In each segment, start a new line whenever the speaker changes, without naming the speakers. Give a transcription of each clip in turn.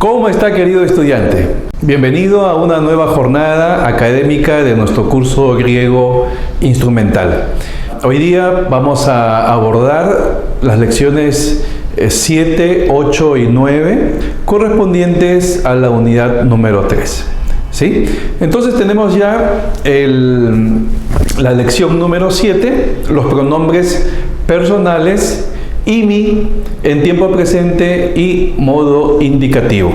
¿Cómo está, querido estudiante? Bienvenido a una nueva jornada académica de nuestro curso griego instrumental. Hoy día vamos a abordar las lecciones 7, 8 y 9 correspondientes a la unidad número 3. ¿Sí? Entonces tenemos ya la lección número 7, los pronombres personales y mi en tiempo presente y modo indicativo.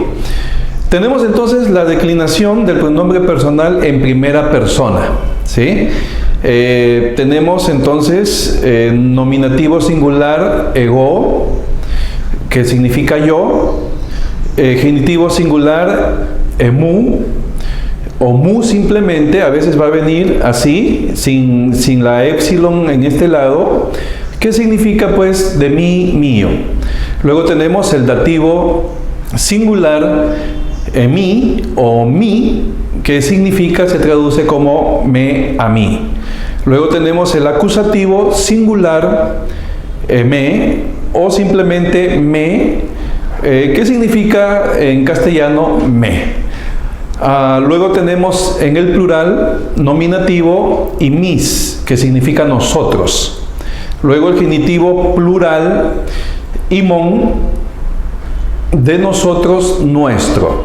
Tenemos entonces la declinación del pronombre personal en primera persona. ¿Sí? Tenemos entonces nominativo singular ego, que significa yo, genitivo singular mu, o mu simplemente, a veces va a venir así, sin la épsilon en este lado, que significa pues de mí, mío. Luego tenemos el dativo singular mi o mi, que significa, se traduce como me, a mí. Luego tenemos el acusativo singular me o simplemente me, que significa en castellano me. Luego tenemos en el plural nominativo y mis, que significa nosotros. Luego el genitivo plural imon, de nosotros, nuestro.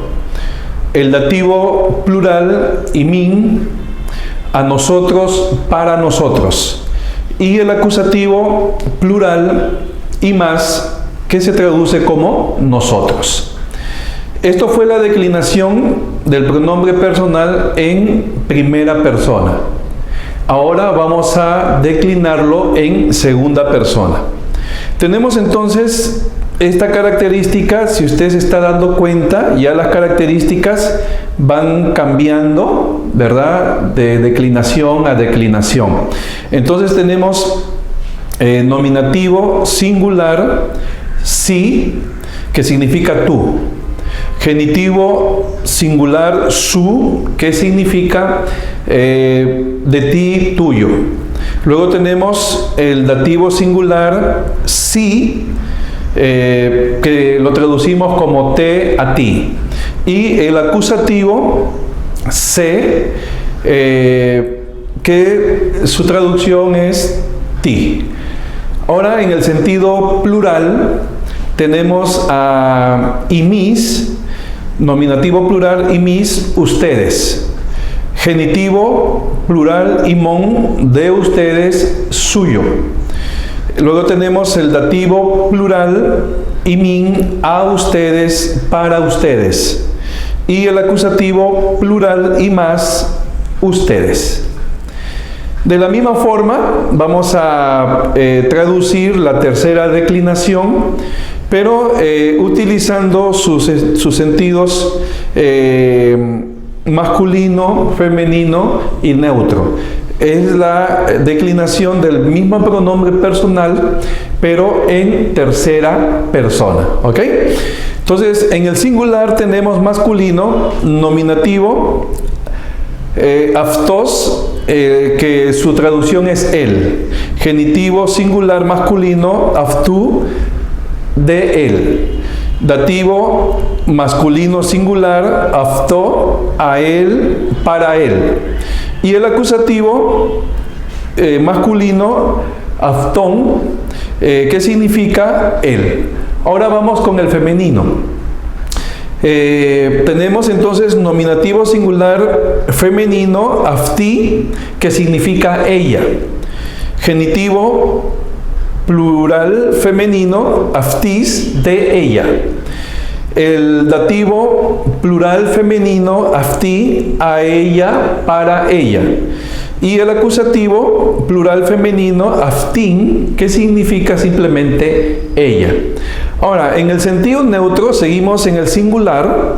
El dativo plural imin, a nosotros, para nosotros. Y el acusativo plural imas, que se traduce como nosotros. Esto fue la declinación del pronombre personal en primera persona. Ahora vamos a declinarlo en segunda persona. Tenemos entonces esta característica. Si usted se está dando cuenta, ya las características van cambiando, ¿verdad? De declinación a declinación. Entonces tenemos nominativo singular sí, que significa tú. Genitivo singular su, que significa de ti, tuyo. Luego tenemos el dativo singular sí, que lo traducimos como te, a ti. Y el acusativo se, que su traducción es ti. Ahora, en el sentido plural, tenemos a imis, nominativo plural imis, ustedes. Genitivo plural imon, de ustedes, suyo. Luego tenemos el dativo plural imin, a ustedes, para ustedes. Y el acusativo plural imas, ustedes. De la misma forma, vamos a traducir la tercera declinación, pero utilizando sus sentidos masculino, femenino y neutro. Es la declinación del mismo pronombre personal, pero en tercera persona. ¿Ok? Entonces, en el singular tenemos masculino, nominativo, aftos, que su traducción es él. Genitivo singular masculino, aftú, de él. Dativo masculino singular, aftó, a él, para él. Y el acusativo masculino, aftón, que significa él. Ahora vamos con el femenino. Tenemos entonces nominativo singular femenino, aftí, que significa ella. Genitivo plural femenino, aftis, de ella. El dativo plural femenino, aftí, a ella, para ella. Y el acusativo plural femenino, aftín, que significa simplemente ella. Ahora, en el sentido neutro, seguimos en el singular.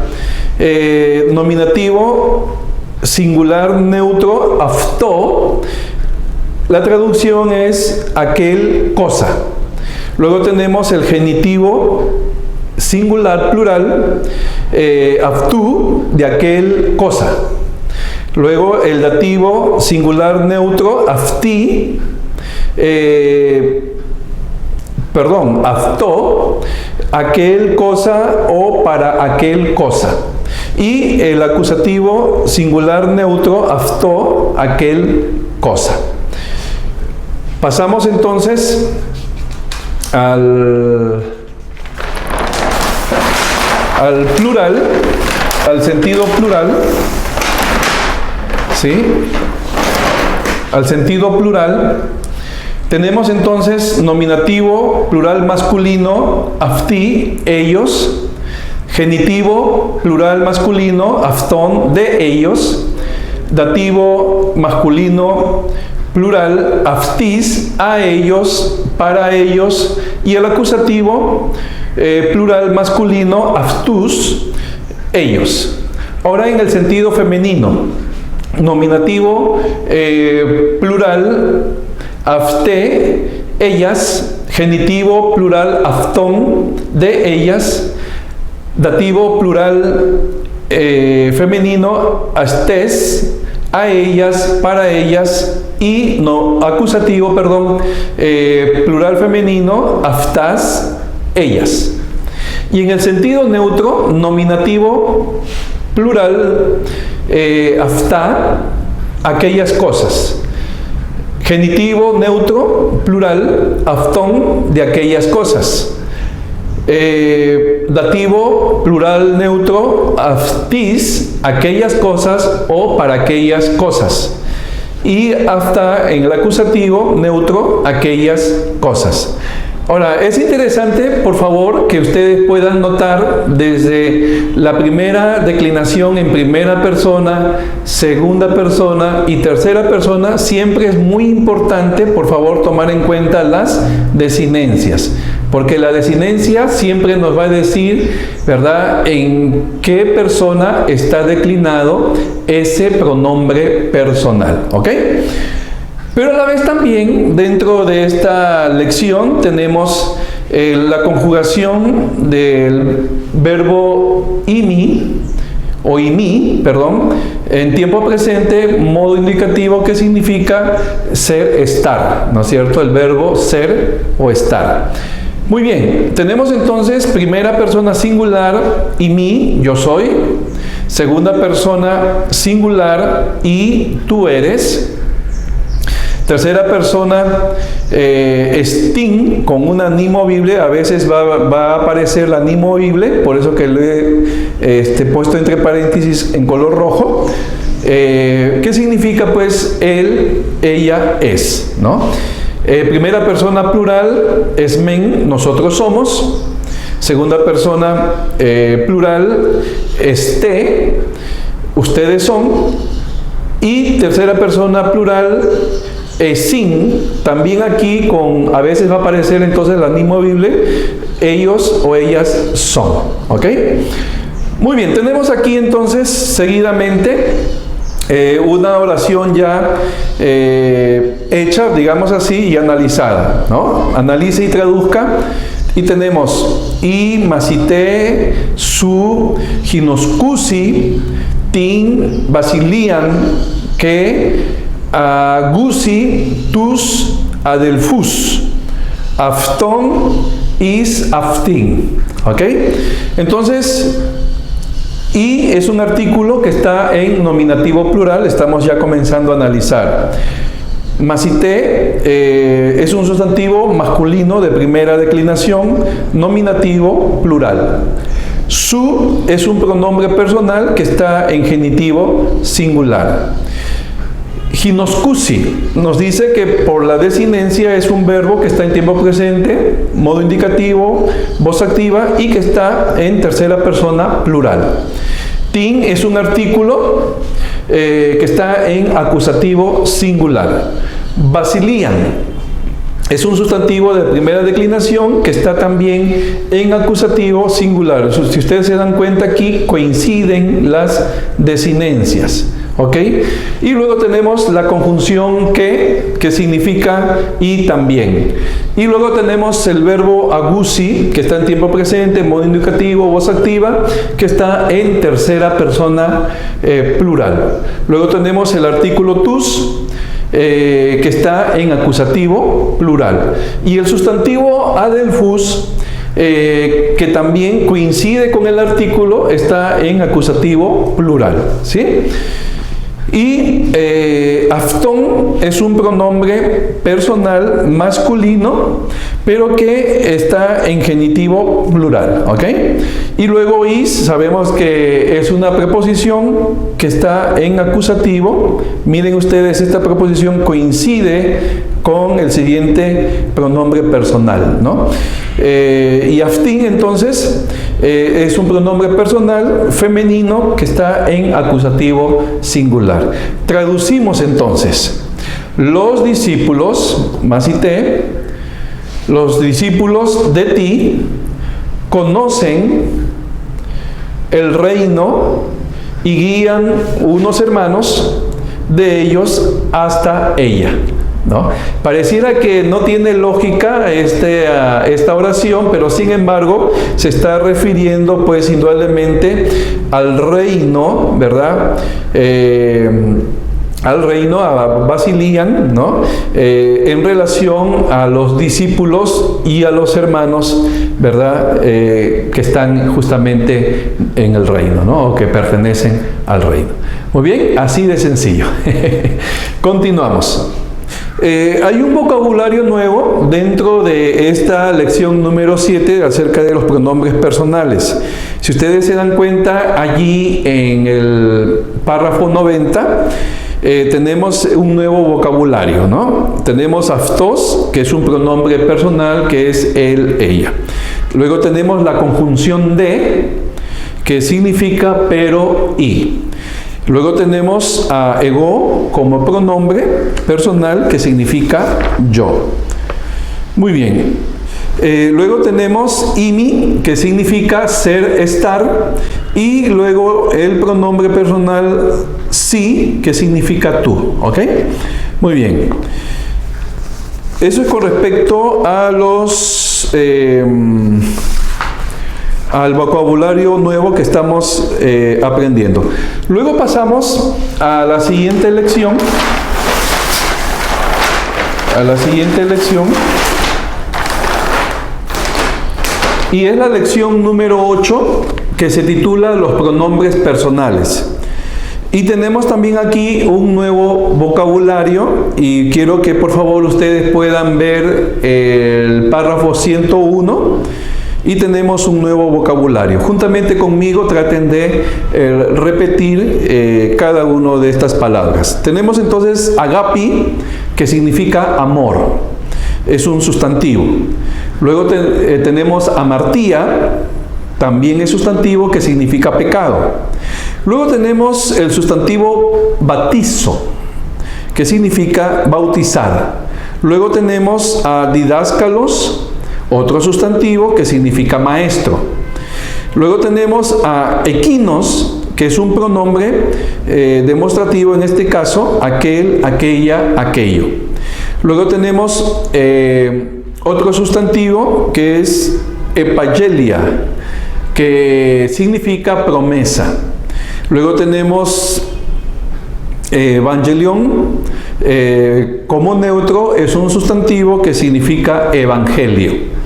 Nominativo singular neutro, aftó. La traducción es aquel, cosa. Luego tenemos el genitivo singular plural, aftú, de aquel, cosa. Luego el dativo singular neutro, aftí, aftó, aquel cosa o para aquel cosa. Y el acusativo singular neutro, αυτό, aquel cosa. Pasamos entonces al plural, al sentido plural, ¿sí? Al sentido plural. Tenemos entonces nominativo plural masculino, αυτοί, ellos. Genitivo plural masculino, αυτόν, de ellos. Dativo masculino plural, αυτοῖς, a ellos, para ellos. Y el acusativo plural masculino, αυτούς, ellos. Ahora en el sentido femenino, nominativo plural, αυταί, ellas. Genitivo plural, αυτόν, de ellas. Dativo plural femenino, αυτές, a ellas, para ellas. Y no, acusativo, perdón, plural femenino, αυτάς, ellas. Y en el sentido neutro, nominativo plural, αυτά, aquellas cosas. Genitivo neutro plural, αυτόν, de aquellas cosas. Dativo plural neutro, αυτοῖς, aquellas cosas o para aquellas cosas. Y hasta en el acusativo neutro, aquellas cosas. Ahora, es interesante, por favor, que ustedes puedan notar desde la primera declinación en primera persona, segunda persona y tercera persona, siempre es muy importante, por favor, tomar en cuenta las desinencias. Porque la desinencia siempre nos va a decir, ¿verdad?, en qué persona está declinado ese pronombre personal. ¿Ok? Pero a la vez también, dentro de esta lección, tenemos la conjugación del verbo imi, o imi, perdón, en tiempo presente, modo indicativo que significa ser, estar, ¿no es cierto? El verbo ser o estar. Muy bien, tenemos entonces primera persona singular, imi, yo soy. Segunda persona singular, y tú eres. Tercera persona, estín, con una ni movible. A veces va a aparecer la ni movible, por eso que lo he puesto entre paréntesis en color rojo. ¿Qué significa pues él, ella, es, ¿no? Primera persona plural, esmen, nosotros somos. Segunda persona plural, esté, ustedes son. Y tercera persona plural, sin, también aquí a veces va a aparecer entonces la ni movible, ellos o ellas son. ¿Ok? Muy bien, tenemos aquí entonces seguidamente una oración ya hecha, digamos así, y analizada, ¿no? Analice y traduzca. Y tenemos y masité, su, ginoscusi, tin, basilian, que, gusi, tus, adelfus, afton, is, aftin. ¿Ok? Entonces, y es un artículo que está en nominativo plural, estamos ya comenzando a analizar. Masité es un sustantivo masculino de primera declinación, nominativo plural. Su es un pronombre personal que está en genitivo singular. Ginoscusi nos dice que por la desinencia es un verbo que está en tiempo presente, modo indicativo, voz activa, y que está en tercera persona plural. Tin es un artículo que está en acusativo singular. Basilian es un sustantivo de primera declinación que está también en acusativo singular. Si ustedes se dan cuenta, aquí coinciden las desinencias. ¿Ok? Y luego tenemos la conjunción que significa y también. Y luego tenemos el verbo agusi, que está en tiempo presente, modo indicativo, voz activa, que está en tercera persona plural. Luego tenemos el artículo tus, que está en acusativo plural. Y el sustantivo adelfus que también coincide con el artículo, está en acusativo plural, ¿sí? Y aftón es un pronombre personal masculino, pero que está en genitivo plural, ¿ok? Y luego is, sabemos que es una preposición que está en acusativo. Miren ustedes, esta preposición coincide con el siguiente pronombre personal, ¿no? Y aftín, entonces, es un pronombre personal femenino que está en acusativo singular. Traducimos entonces: los discípulos, masité, los discípulos de ti conocen el reino y guían unos hermanos de ellos hasta ella, ¿no? Pareciera que no tiene lógica esta oración, pero sin embargo se está refiriendo pues indudablemente al reino, ¿verdad? Al reino, a Basilian, ¿no? En relación a los discípulos y a los hermanos, ¿verdad? Que están justamente en el reino, ¿no? O que pertenecen al reino. Muy bien, así de sencillo. Continuamos. Hay un vocabulario nuevo dentro de esta lección número 7 acerca de los pronombres personales. Si ustedes se dan cuenta, allí en el párrafo 90, tenemos un nuevo vocabulario, ¿no? Tenemos aftos, que es un pronombre personal, que es él, ella. Luego tenemos la conjunción de, que significa pero y. Luego tenemos a ego como pronombre personal, que significa yo. Muy bien. Luego tenemos imi, que significa ser, estar, y luego el pronombre personal sí, que significa tú, ¿ok? Muy bien. Eso es con respecto a los al vocabulario nuevo que estamos aprendiendo. Luego pasamos a la siguiente lección. Y es la lección número 8, que se titula Los pronombres personales. Y tenemos también aquí un nuevo vocabulario, y quiero que por favor ustedes puedan ver el párrafo 101, y tenemos un nuevo vocabulario. Juntamente conmigo traten de repetir cada una de estas palabras. Tenemos entonces agapi, que significa amor, es un sustantivo. Luego tenemos amartía, también es sustantivo, que significa pecado. Luego tenemos el sustantivo batizo, que significa bautizar. Luego tenemos a didáscalos, otro sustantivo que significa maestro. Luego tenemos a equinos, que es un pronombre demostrativo, en este caso, aquel, aquella, aquello. Luego tenemos otro sustantivo que es epagelia, que significa promesa. Luego tenemos evangelion, como neutro, es un sustantivo que significa evangelio.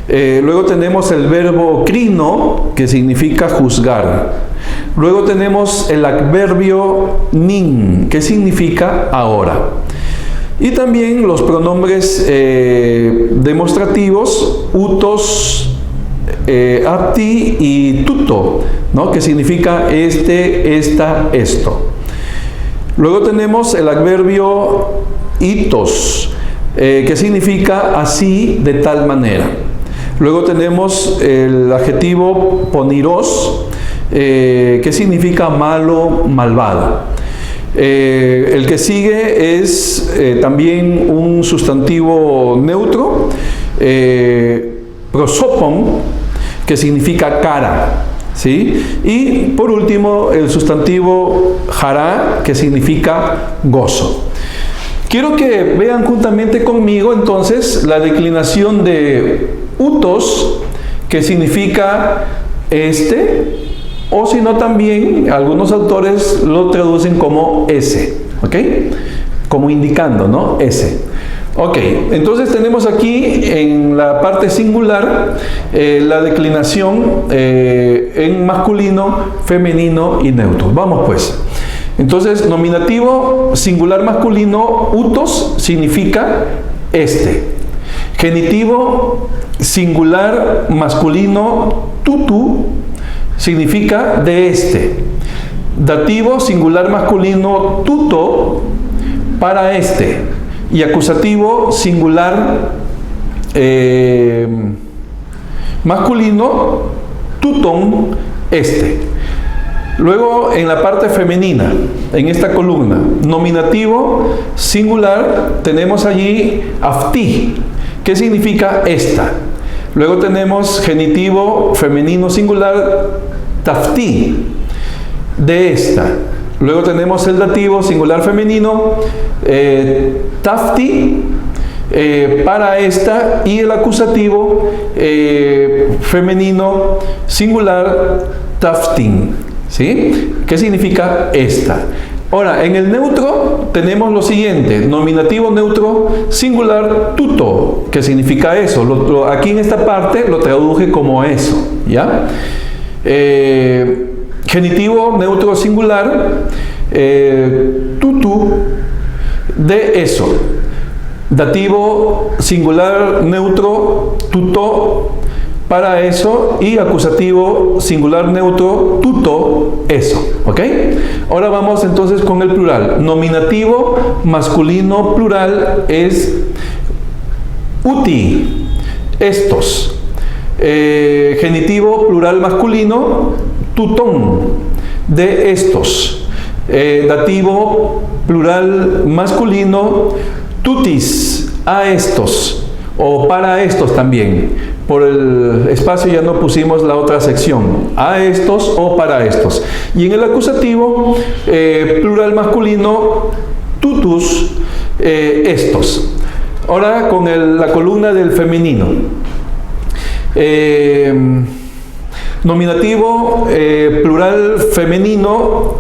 Luego tenemos el verbo crino, que significa juzgar. Luego tenemos el adverbio nin, que significa ahora. Y también los pronombres demostrativos, utos, apti y tuto, ¿no? Que significa este, esta, esto. Luego tenemos el adverbio itos, que significa así, de tal manera. Luego tenemos el adjetivo poniros, que significa malo, malvado. El que sigue es también un sustantivo neutro, prosopon, que significa cara, ¿sí? Y por último el sustantivo jará, que significa gozo. Quiero que vean juntamente conmigo entonces la declinación de utos, que significa este, o si no también algunos autores lo traducen como ese, ¿ok? Como indicando, ¿no? Ese. Ok, entonces tenemos aquí en la parte singular la declinación en masculino, femenino y neutro. Vamos pues. Entonces, nominativo singular masculino, utos, significa este. Genitivo singular masculino, tutu, significa de este. Dativo singular masculino, tuto, para este. Y acusativo singular masculino, tuton, este. Luego en la parte femenina, en esta columna, nominativo singular, tenemos allí afti, que significa esta. Luego tenemos genitivo femenino singular, tafti, de esta. Luego tenemos el dativo singular femenino, tafti, para esta, y el acusativo femenino singular, taftin, ¿sí? ¿Qué significa esta? Ahora, en el neutro tenemos lo siguiente: nominativo neutro singular, tuto, que significa eso. Aquí en esta parte lo traduje como eso, ¿ya? Genitivo neutro singular, tutu, de eso. Dativo singular neutro, tuto, para eso. Y acusativo singular neutro, tuto, eso. ¿Ok? Ahora vamos entonces con el plural. Nominativo masculino plural es uti, estos. Genitivo plural masculino, tutón, de estos. Dativo plural masculino, tutis, a estos, o para estos también. Por el espacio ya no pusimos la otra sección, a estos o para estos. Y en el acusativo plural masculino, tutus, estos. Ahora con la columna del femenino. Nominativo plural femenino,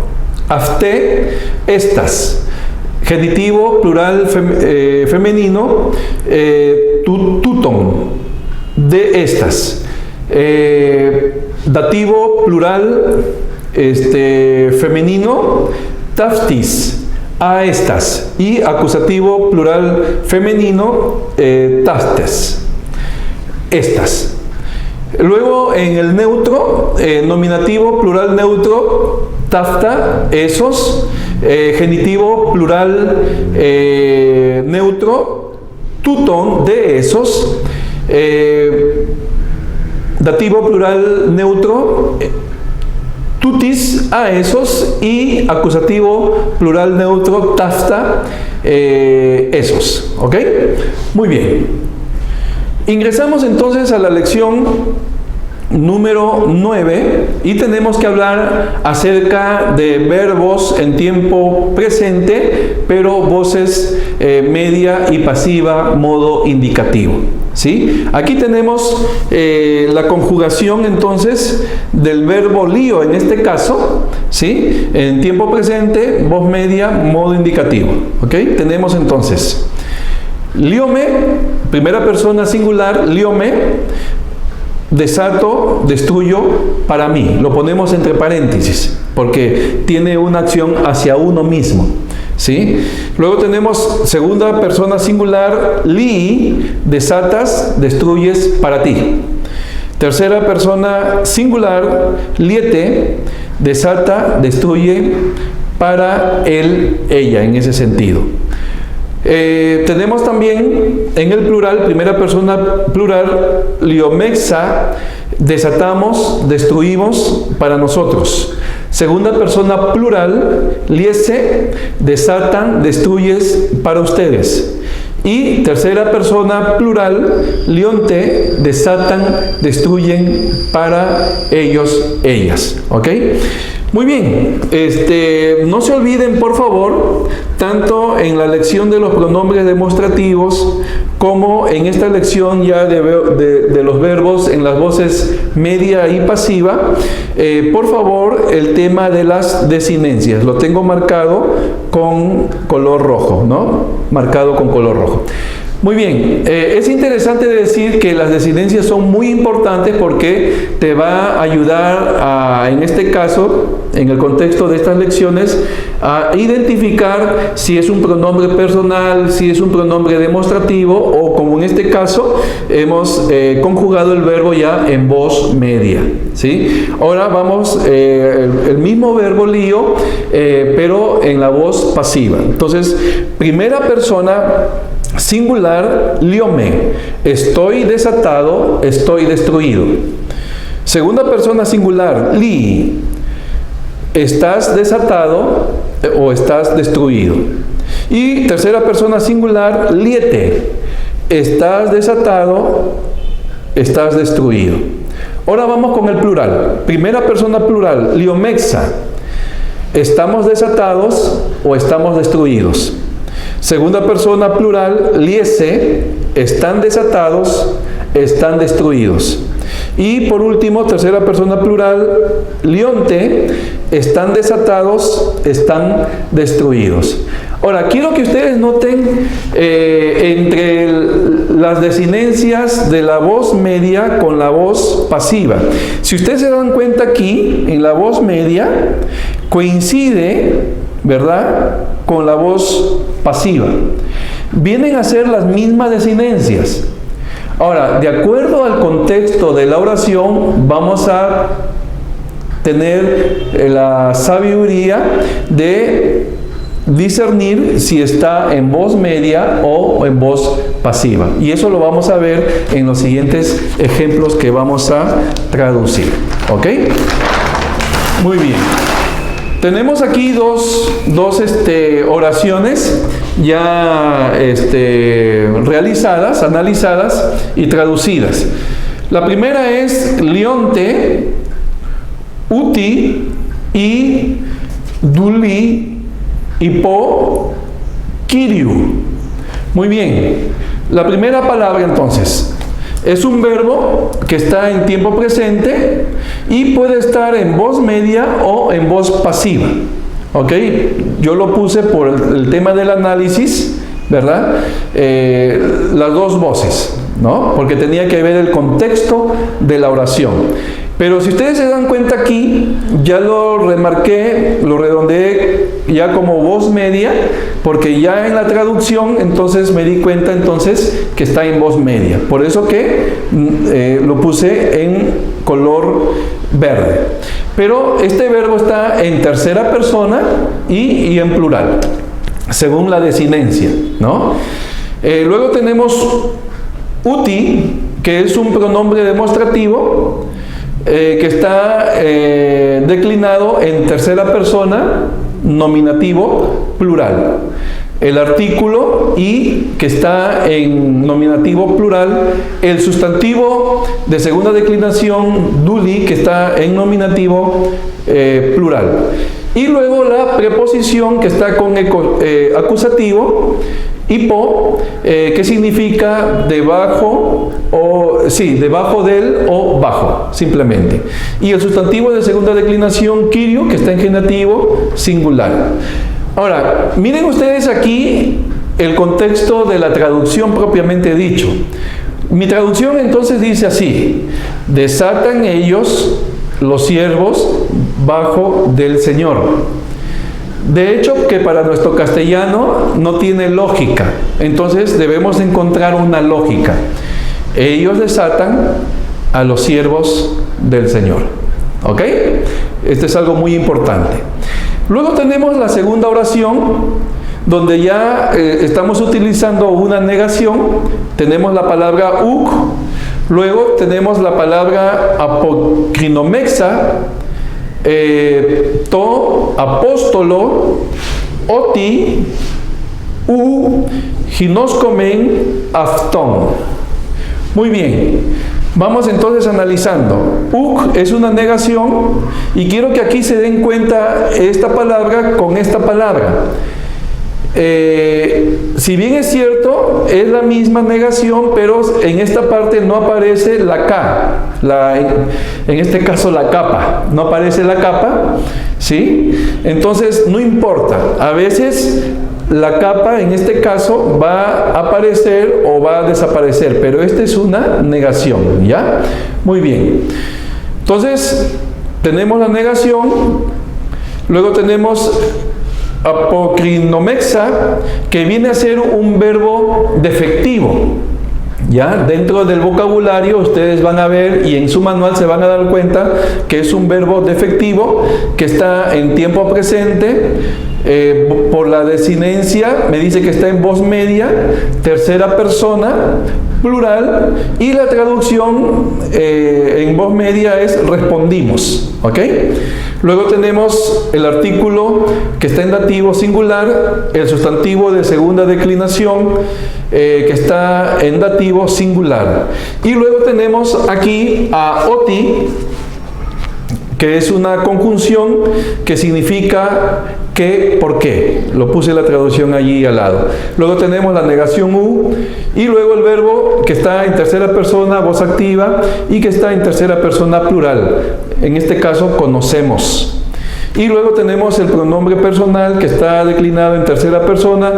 afte, estas. Genitivo plural femenino, tuton, de estas. Dativo plural femenino, taftis, a estas. Y acusativo plural femenino, taftes, estas. Luego en el neutro, nominativo plural neutro, tafta, esos. Genitivo plural neutro, tuton, de esos. Dativo plural neutro, tutis, a esos. Y acusativo plural neutro, tafta, esos. ¿Ok? Muy bien. Ingresamos entonces a la lección número 9 y tenemos que hablar acerca de verbos en tiempo presente, pero voces media y pasiva, modo indicativo. ¿Sí? Aquí tenemos la conjugación entonces del verbo lío en este caso, ¿sí? En tiempo presente, voz media, modo indicativo. ¿Ok? Tenemos entonces líome, primera persona singular, líome. Desato, destruyo, para mí. Lo ponemos entre paréntesis porque tiene una acción hacia uno mismo, ¿sí? Luego tenemos segunda persona singular, li, desatas, destruyes, para ti. Tercera persona singular, liete, desata, destruye, para él, ella, en ese sentido. Tenemos también en el plural, primera persona plural, liomexa, desatamos, destruimos, para nosotros. Segunda persona plural, liese, desatan, destruyes, para ustedes. Y tercera persona plural, lionte, desatan, destruyen, para ellos, ellas. ¿Ok? Muy bien, no se olviden por favor, tanto en la lección de los pronombres demostrativos como en esta lección ya de los verbos en las voces media y pasiva, por favor el tema de las desinencias, lo tengo marcado con color rojo, ¿no? Marcado con color rojo. Muy bien, es interesante decir que las desinencias son muy importantes porque te va a ayudar a, en este caso, en el contexto de estas lecciones, a identificar si es un pronombre personal, si es un pronombre demostrativo o, como en este caso, hemos conjugado el verbo ya en voz media, ¿sí? Ahora vamos, el mismo verbo lío, pero en la voz pasiva. Entonces, primera persona singular, liome, estoy desatado, estoy destruido. Segunda persona singular, li, estás desatado o estás destruido. Y tercera persona singular, liete, estás desatado, estás destruido. Ahora vamos con el plural. Primera persona plural, liomexa, estamos desatados o estamos destruidos. Segunda persona plural, liese, están desatados, están destruidos. Y por último, tercera persona plural, lionte, están desatados, están destruidos. Ahora, quiero que ustedes noten entre las desinencias de la voz media con la voz pasiva. Si ustedes se dan cuenta aquí, en la voz media, coincide, ¿verdad?, con la voz pasiva. Vienen a ser las mismas desinencias. Ahora, de acuerdo al contexto de la oración, vamos a tener la sabiduría de discernir si está en voz media o en voz pasiva. Y eso lo vamos a ver en los siguientes ejemplos que vamos a traducir. ¿Ok? Muy bien. Tenemos aquí dos oraciones ya realizadas, analizadas y traducidas. La primera es lionte, uti y duli hipo kiriu. Muy bien. La primera palabra entonces es un verbo que está en tiempo presente y puede estar en voz media o en voz pasiva. ¿Ok? Yo lo puse por el tema del análisis, ¿verdad? Las dos voces, ¿no? Porque tenía que ver el contexto de la oración. Pero si ustedes se dan cuenta aquí, ya lo remarqué, lo redondeé ya como voz media, porque ya en la traducción entonces me di cuenta entonces que está en voz media. Por eso que lo puse en color verde. Pero este verbo está en tercera persona y en plural, según la desinencia, ¿no? Luego tenemos uti, que es un pronombre demostrativo, que está declinado en tercera persona, nominativo plural. El artículo y, que está en nominativo plural. El sustantivo de segunda declinación, duli, que está en nominativo plural. Y luego la preposición que está con acusativo, hipo, que significa debajo, debajo del o bajo, simplemente. Y el sustantivo de segunda declinación, kirio, que está en genitivo singular. Ahora, miren ustedes aquí el contexto de la traducción propiamente dicho. Mi traducción entonces dice así: desatan ellos, los siervos, bajo del Señor. De hecho, que para nuestro castellano no tiene lógica. Entonces debemos encontrar una lógica. Ellos desatan a los siervos del Señor. ¿Ok? Este es algo muy importante. Luego tenemos la segunda oración, donde ya estamos utilizando una negación. Tenemos la palabra uk. Luego tenemos la palabra apocrinomexa, to, apóstolo, oti, ginoscomen, aftón. Muy bien. Vamos entonces analizando. Uk es una negación y quiero que aquí se den cuenta esta palabra con esta palabra. Si bien es cierto, es la misma negación, pero en esta parte no aparece la K, en este caso la capa, no aparece la capa, ¿sí? Entonces no importa, a veces la capa en este caso va a aparecer o va a desaparecer, pero esta es una negación, ¿ya? Muy bien. Entonces, tenemos la negación, luego tenemos apocrinomexa, que viene a ser un verbo defectivo. Ya, dentro del vocabulario ustedes van a ver y en su manual se van a dar cuenta que es un verbo defectivo que está en tiempo presente. Por la desinencia me dice que está en voz media, tercera persona, plural, y la traducción en voz media es respondimos, ¿ok? Luego tenemos el artículo que está en dativo singular, el sustantivo de segunda declinación que está en dativo singular. Y luego tenemos aquí a oti, que es una conjunción que significa que, ¿por qué? Lo puse la traducción allí al lado. Luego tenemos la negación u y luego el verbo que está en tercera persona, voz activa, y que está en tercera persona plural. En este caso, conocemos. Y luego tenemos el pronombre personal que está declinado en tercera persona,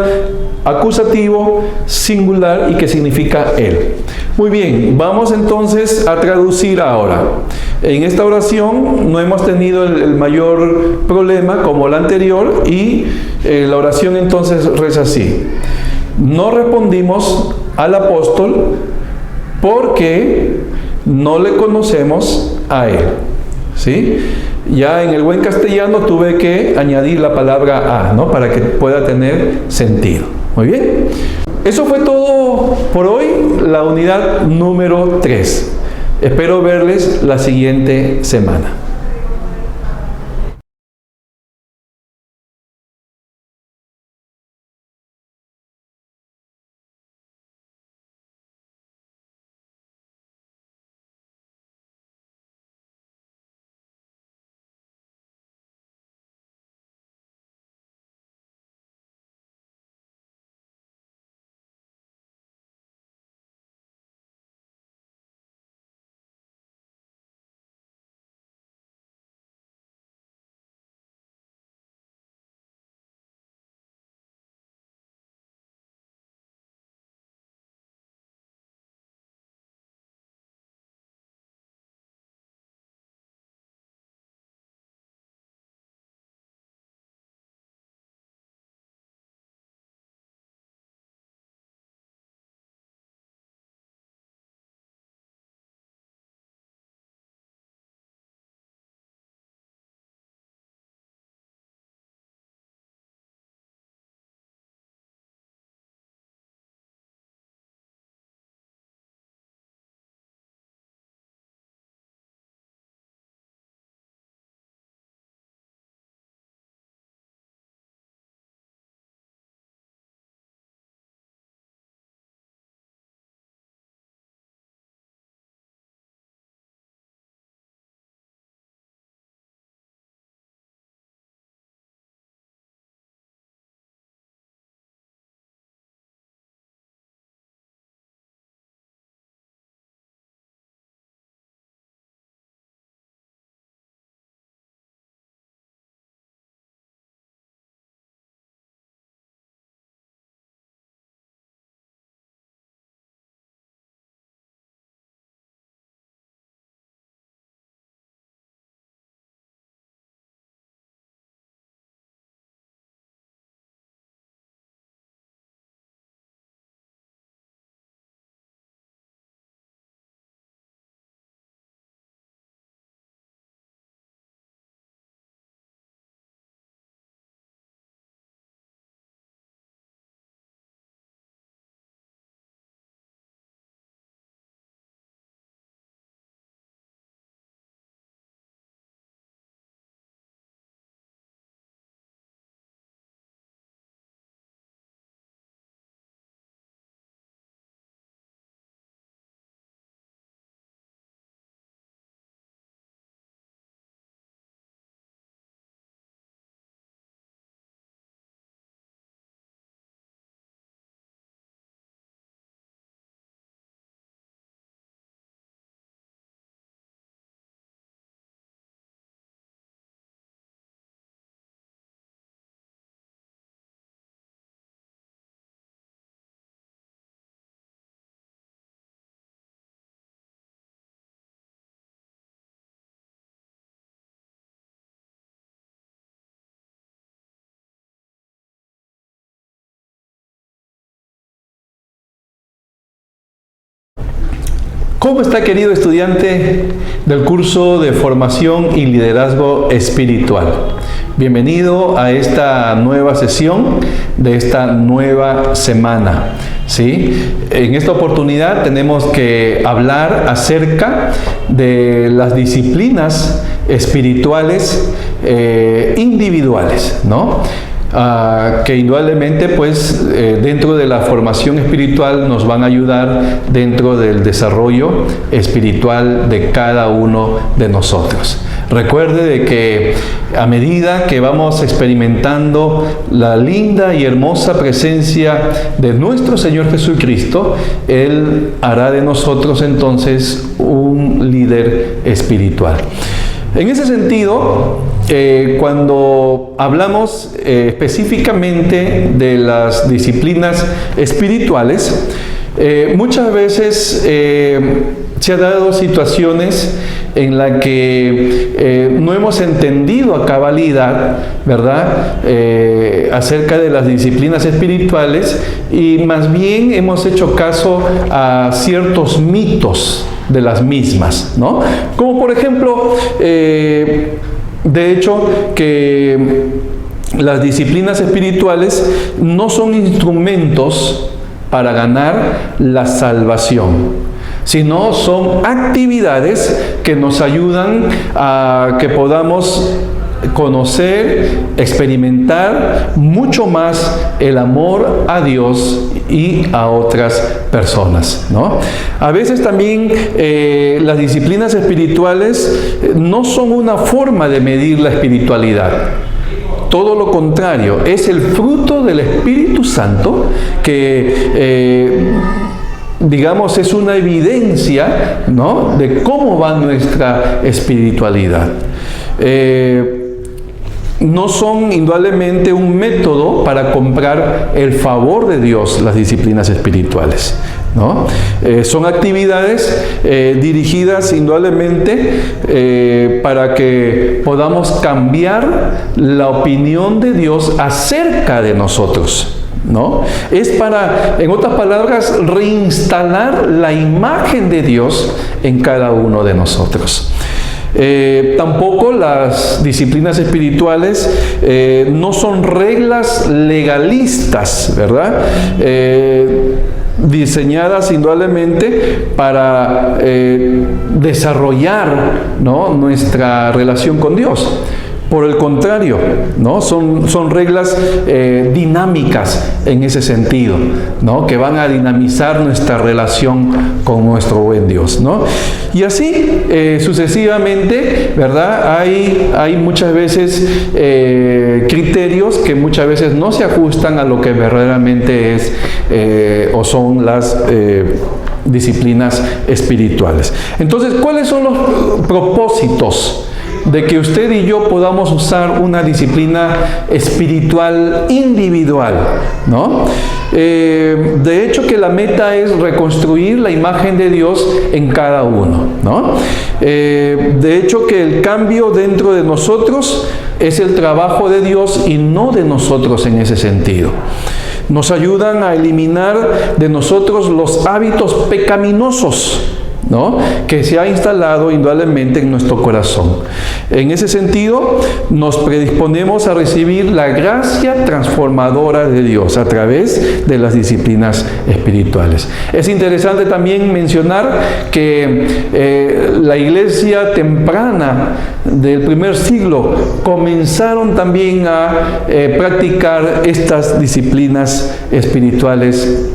acusativo, singular y que significa él. Muy bien, vamos entonces a traducir ahora. En esta oración no hemos tenido el mayor problema como la anterior y la oración entonces reza así. No respondimos al apóstol porque no le conocemos a él. ¿Sí? Ya en el buen castellano tuve que añadir la palabra a, ¿no? Para que pueda tener sentido. Muy bien. Eso fue todo por hoy, la unidad número 3. Espero verles la siguiente semana. ¿Cómo está, querido estudiante del curso de formación y liderazgo espiritual? Bienvenido a esta nueva sesión de esta nueva semana. ¿Sí? En esta oportunidad tenemos que hablar acerca de las disciplinas espirituales individuales, ¿no? Que indudablemente pues dentro de la formación espiritual nos van a ayudar dentro del desarrollo espiritual de cada uno de nosotros. Recuerde de que a medida que vamos experimentando la linda y hermosa presencia de nuestro Señor Jesucristo, Él hará de nosotros entonces un líder espiritual. En ese sentido, cuando hablamos específicamente de las disciplinas espirituales, muchas veces se han dado situaciones en las que no hemos entendido a cabalidad, ¿verdad?, acerca de las disciplinas espirituales, y más bien hemos hecho caso a ciertos mitos de las mismas, ¿no? Como por ejemplo, de hecho, que las disciplinas espirituales no son instrumentos para ganar la salvación, sino son actividades que nos ayudan a que podamos conocer, experimentar mucho más el amor a Dios y a otras personas, ¿no? A veces también las disciplinas espirituales no son una forma de medir la espiritualidad. Todo lo contrario, es el fruto del Espíritu Santo que digamos, es una evidencia, ¿no?, de cómo va nuestra espiritualidad. No son indudablemente un método para comprar el favor de Dios, las disciplinas espirituales, ¿no? Son actividades dirigidas indudablemente para que podamos cambiar la opinión de Dios acerca de nosotros, ¿no? Es para, en otras palabras, reinstalar la imagen de Dios en cada uno de nosotros. Tampoco las disciplinas espirituales no son reglas legalistas, ¿verdad?, diseñadas indudablemente para desarrollar, ¿no?, nuestra relación con Dios. Por el contrario, ¿no?, son reglas dinámicas en ese sentido, ¿no?, que van a dinamizar nuestra relación con nuestro buen Dios, ¿no? Y así sucesivamente, ¿verdad? Hay muchas veces criterios que muchas veces no se ajustan a lo que verdaderamente es o son las disciplinas espirituales. Entonces, ¿cuáles son los propósitos de que usted y yo podamos usar una disciplina espiritual individual, ¿no? De hecho, que la meta es reconstruir la imagen de Dios en cada uno, ¿no? De hecho, que el cambio dentro de nosotros es el trabajo de Dios y no de nosotros en ese sentido. Nos ayudan a eliminar de nosotros los hábitos pecaminosos, ¿no?, que se ha instalado indudablemente en nuestro corazón. En ese sentido, nos predisponemos a recibir la gracia transformadora de Dios a través de las disciplinas espirituales. Es interesante también mencionar que la iglesia temprana del primer siglo comenzaron también a practicar estas disciplinas espirituales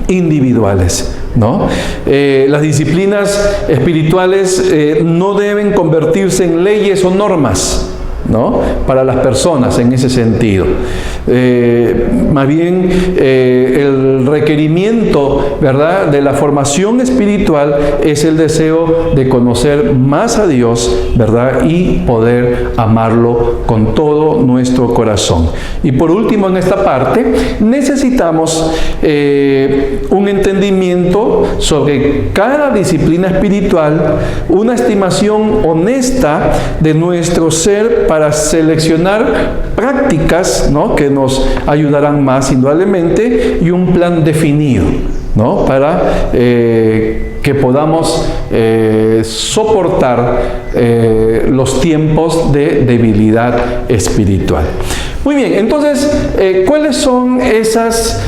individuales, ¿no? Las disciplinas espirituales no deben convertirse en leyes o normas, ¿no?, para las personas en ese sentido. Más bien el requerimiento, ¿verdad?, de la formación espiritual es el deseo de conocer más a Dios, ¿verdad?, y poder amarlo con todo nuestro corazón. Y por último, en esta parte necesitamos un entendimiento sobre cada disciplina espiritual, una estimación honesta de nuestro ser para seleccionar prácticas, ¿no?, que nos ayudarán más indudablemente, y un plan definido, ¿no?, para que que podamos soportar los tiempos de debilidad espiritual. Muy bien, entonces, ¿cuáles son esas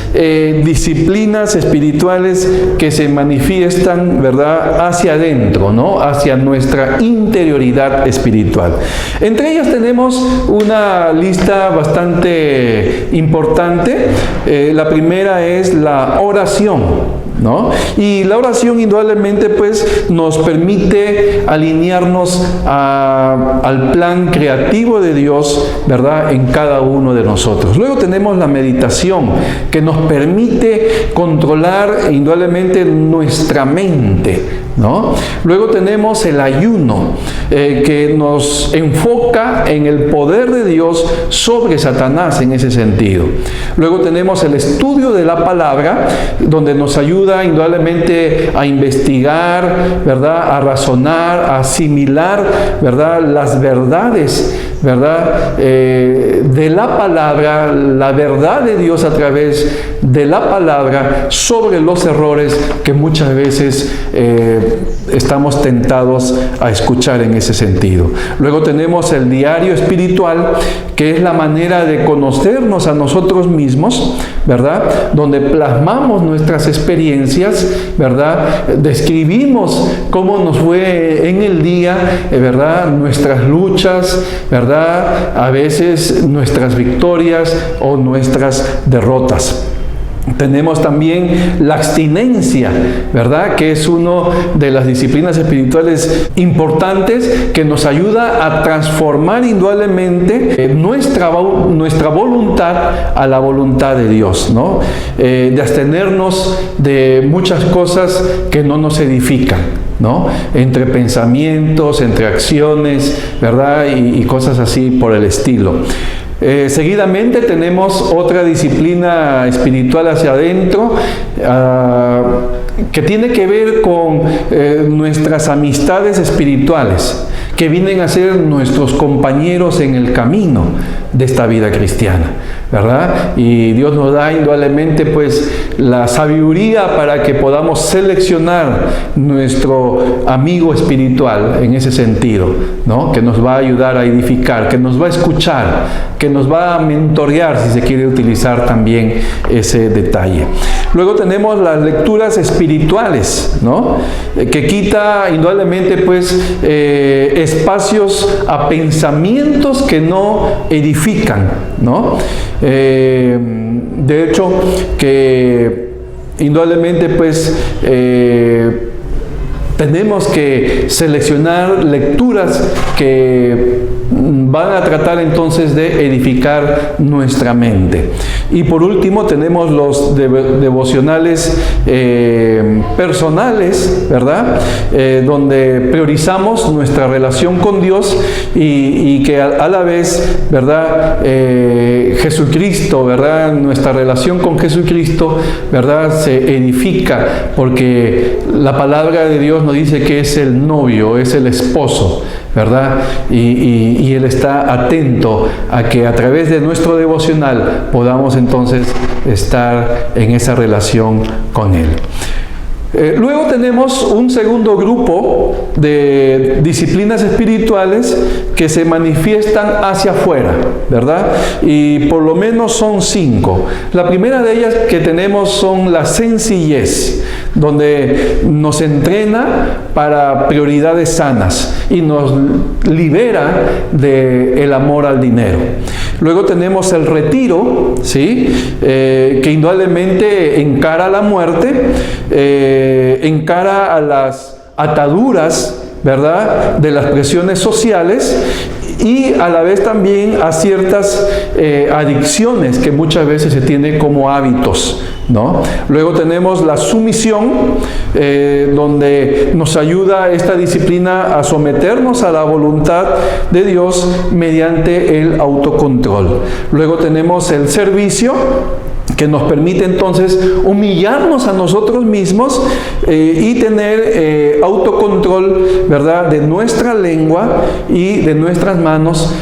disciplinas espirituales que se manifiestan, ¿verdad?, hacia adentro, ¿no?, hacia nuestra interioridad espiritual? Entre ellas tenemos una lista bastante importante. La primera es la oración, ¿no? Y la oración indudablemente pues nos permite alinearnos al plan creativo de Dios, ¿verdad?, en cada uno de nosotros. Luego tenemos la meditación, que nos permite controlar indudablemente nuestra mente, ¿no? Luego tenemos el ayuno, que nos enfoca en el poder de Dios sobre Satanás en ese sentido. Luego tenemos el estudio de la palabra, donde nos ayuda indudablemente a investigar, ¿verdad?, a razonar, a asimilar, ¿verdad?, las verdades, ¿verdad?, de la palabra, la verdad de Dios a través de la palabra sobre los errores que muchas veces estamos tentados a escuchar en ese sentido. Luego tenemos el diario espiritual, que es la manera de conocernos a nosotros mismos, ¿verdad?, donde plasmamos nuestras experiencias, ¿verdad?, describimos cómo nos fue en el día, ¿verdad?, nuestras luchas, ¿verdad?, a veces nuestras victorias o nuestras derrotas. Tenemos también la abstinencia, ¿verdad?, que es una de las disciplinas espirituales importantes que nos ayuda a transformar indudablemente nuestra voluntad a la voluntad de Dios, ¿no? De abstenernos de muchas cosas que no nos edifican, ¿no?, entre pensamientos, entre acciones, ¿verdad?, y cosas así por el estilo. Seguidamente tenemos otra disciplina espiritual hacia adentro, que tiene que ver con nuestras amistades espirituales, que vienen a ser nuestros compañeros en el camino de esta vida cristiana, ¿verdad? Y Dios nos da indudablemente pues la sabiduría para que podamos seleccionar nuestro amigo espiritual en ese sentido, ¿no?, que nos va a ayudar a edificar, que nos va a escuchar, que nos va a mentorear, si se quiere utilizar también ese detalle. Luego tenemos las lecturas espirituales, ¿no?, que quita indudablemente pues espacios a pensamientos que no edifican, ¿no? De hecho, que indudablemente pues tenemos que seleccionar lecturas que van a tratar entonces de edificar nuestra mente. Y por último tenemos los devocionales personales, ¿verdad?, donde priorizamos nuestra relación con Dios y que a la vez, ¿verdad?, Jesucristo, ¿verdad?, nuestra relación con Jesucristo, ¿verdad?, se edifica, porque la palabra de Dios nos dice que es el novio, es el esposo, ¿verdad? Y Él está atento a que a través de nuestro devocional podamos entonces estar en esa relación con Él. Luego tenemos un segundo grupo de disciplinas espirituales que se manifiestan hacia afuera, ¿verdad? Y por lo menos son 5. La primera de ellas que tenemos son la sencillez, donde nos entrena para prioridades sanas y nos libera del amor al dinero. Luego tenemos el retiro, ¿sí?, que indudablemente encara la muerte, encara a las ataduras, ¿verdad?, de las presiones sociales y a la vez también a ciertas adicciones que muchas veces se tienen como hábitos, ¿no? Luego tenemos la sumisión, donde nos ayuda esta disciplina a someternos a la voluntad de Dios mediante el autocontrol. Luego tenemos el servicio, que nos permite entonces humillarnos a nosotros mismos y tener autocontrol, ¿verdad?, de nuestra lengua y de nuestras manos,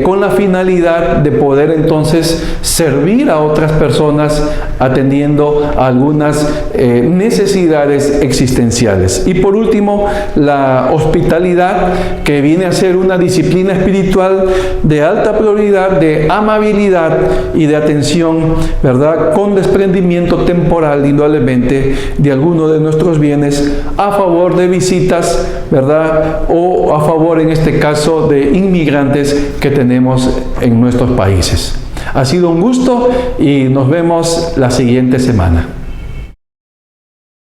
con la finalidad de poder entonces servir a otras personas atendiendo a algunas necesidades existenciales. Y por último, la hospitalidad, que viene a ser una disciplina espiritual de alta prioridad, de amabilidad y de atención, ¿verdad?, con desprendimiento temporal, indudablemente, de alguno de nuestros bienes a favor de visitas, ¿verdad?, o a favor, en este caso, de inmigrantes que tenemos en nuestros países. Ha sido un gusto y nos vemos la siguiente semana.